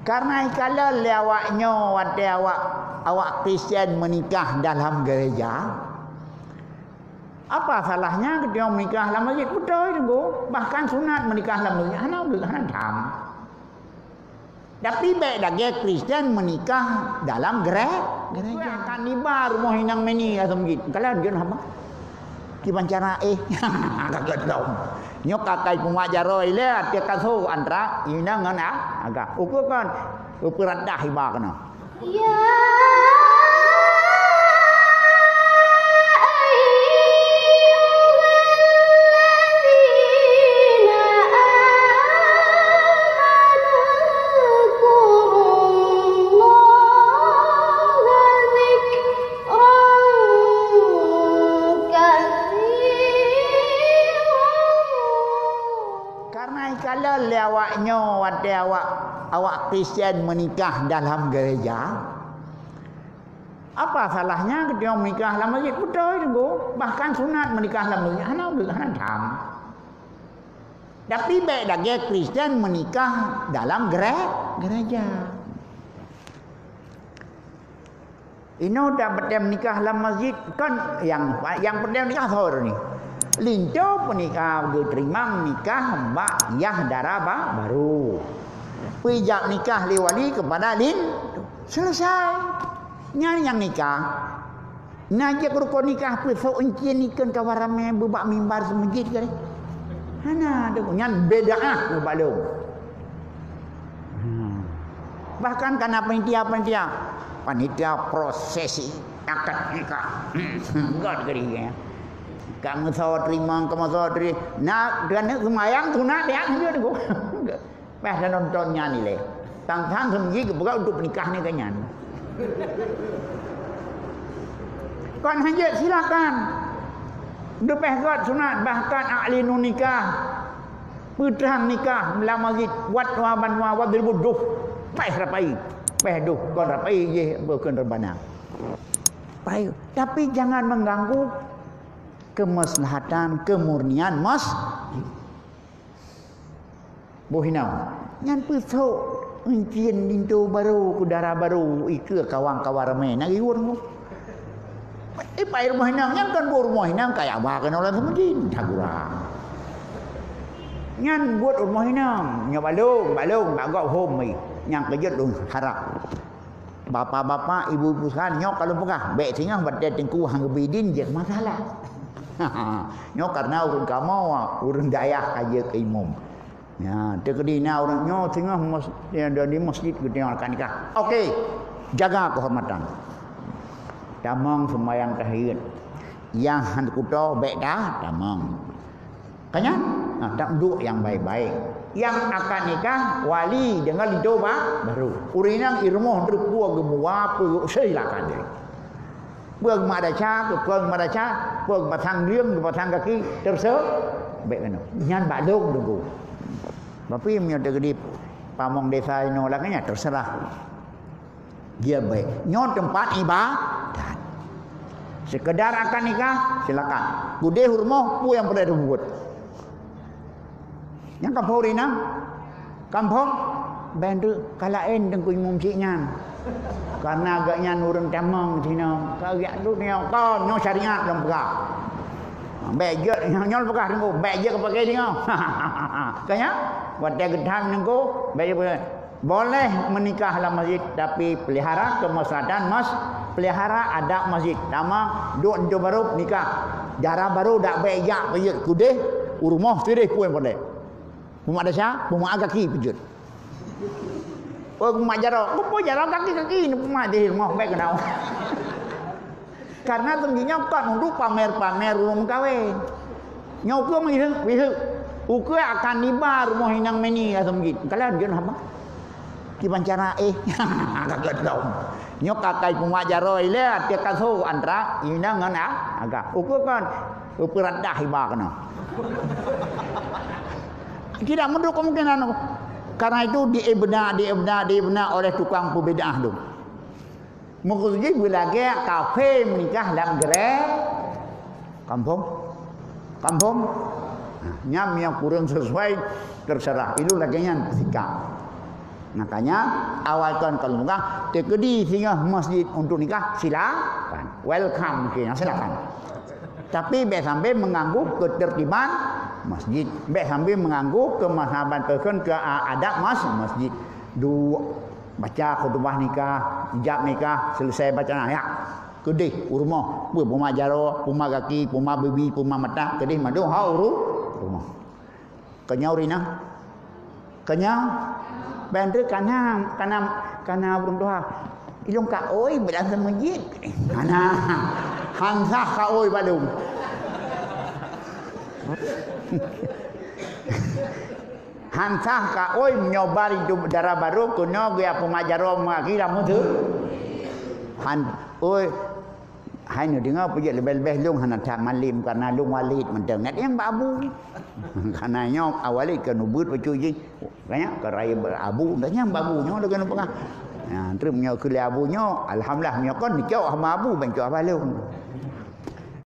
Karena kalau awaknya awak Kristian menikah dalam gereja, apa salahnya ketika menikah dalam masjid? Betul itu. Bahkan sunat menikah dalam masjid. Hanam. Tapi baik lagi Kristian menikah dalam gereja. Akan nibar rumah hinang meni dalam masjid. Kalau dia apa? Kiban cara kagak tahu. Nyok kakai pemajaro ile dia kaso antara ina ngan agak. Ukur kan ukuran dah hiba kana. Ya awak Kristian menikah dalam gereja, apa salahnya ketika menikah dalam masjid? Betul itu. Bahkan sunat menikah dalam masjid. Hanam. Tapi baik lagi Kristian menikah dalam gereja. Ini dapat menikah dalam masjid kan yang pernah nikah sahur ni. Linco penikah diterima nikah mbak yah darah baru. Pijak nikah liwali kepada selesai. Nyari yang nikah. Najak rukun nikah pesok encin ikan kawarame bebak mimbar semajid kali. Hana ada nyan bedaah balung. Bahkan karena panitia prosesi akad nikah. Enggak kali ya. Kamu saw terima, kamu saw terima. Nak kerana semayang tunat dia dia tu. Pas nontonnya ni leh. Tang-tang semji bukan untuk nikah ni kanyan. Kan hajat silakan. Depeh kat sunat bahkan aklinu nikah. Putrang nikah dalam masjid wat wa banwa wadribuduh. Pai rapai. Pai duh kon rapai je bukan rebana. Pai tapi jangan mengganggu kemaslahatan, kemurnian bohinau. Nyan pesok encin dinto baru, kudara baru, ike kawang-kawang ramai. Nak iwur mo. Pai rumah hinang, nyan kan buat rumah hinang kayak apa kan orang semujin. Tagura. Nyan buat rumah hinang, nya balung, bagak home ni. Yang kejut dong harap. Bapak-bapak, ibu-ibu sekalian, nyok kalau pegah, baik tinggal badan tengku hang bidin je masalah. Nyok karena urang kamu urang dayah aja ke imam. Ya, terkedina orang nyok tengah di masjid kita akan nikah. Okey, jaga kehormatan. Damang sembahyang tahiyat. Yang hendak kudo baik dah damang. Kanya, tak duduk yang baik-baik. Yang akan nikah wali dengan dicoba baru. Urinang irmoh terkuat gemua pu silakan dia. Buang madacha, buang batang liang, batang kaki terser, baik kan? Nyan badung tunggu. Tapi yang terjadi pamong desa ini olahnya terserah. Dia baik. Nyon tempat ibadat. Sekedar akan nikah silakan. Bude hurmoh pu yang pada dibuat. Yang kampung rina, kampung bandu kalain dengku imum ciknya. Karena agaknya nurun tamang sini. Kagak tu ni kau nyo syariat dalam perkara. Bajet nyo perkara tengok, bajet ke pakai tengok. Kaya buat dia gedang tengok, bajet boleh menikah dalam masjid tapi pelihara kemaslahatan pelihara adab masjid. Nama duk baru nikah. Jarah baru dak bajet bajet kudeh urmoh tirih puan boleh. Rumah dasar, rumah kaki pejut. Oh, rumah jarok. Apa jarok kaki-kaki ni rumah di rumah baik kenal. Karena tingginya kan untuk pamer-pamer rumah kahwin. Nyok wihu. Ukur akan nibar rumah hinang meni asam git. Kalau dia apa? Kiban cara kagak tahu. Nyok kakai rumah jarok ile dia kaso antara ina ngan agak. Ukur kan ukuran dah hiba kana. Tidak mendukung kemungkinan karena itu diibna oleh tukang pembedaah tu. Maksudnya bila dia kafe menikah dalam gerai kampung nyam yang kurang sesuai terserah itu lagi yang sikap. Makanya awalkan kalau nikah terkedi sehingga masjid untuk nikah silakan. Welcome silakan. Tapi baik sampai mengganggu ketertiban masjid. Baik sampai mengganggu kemashaban person ke adab masjid. Baca khutbah nikah, ijab nikah, selesai baca ayat. Kedih rumah, puma jaro, puma kaki, puma bibi, puma mata, kedih madu rumah. Kenyau rina. Kenyau bandar kana burung doa. Ilung ka oi berasa masjid. Kana hansah ka oi balung. Hansah ka oi menyobari darah baru kuno gaya pemajaro mengakhir mutu. Oi hai nu dengar pujat lebih-lebih lung hana tak malim karena lung walid mendengar yang babu. Karena nyok awali ke nubut pacuji. Banyak ke raya berabu dah nyam babu nyo dengan pengah. Nah, terus nyo ke abu nyo alhamdulillah nyo kon dicok sama abu benco apa lung.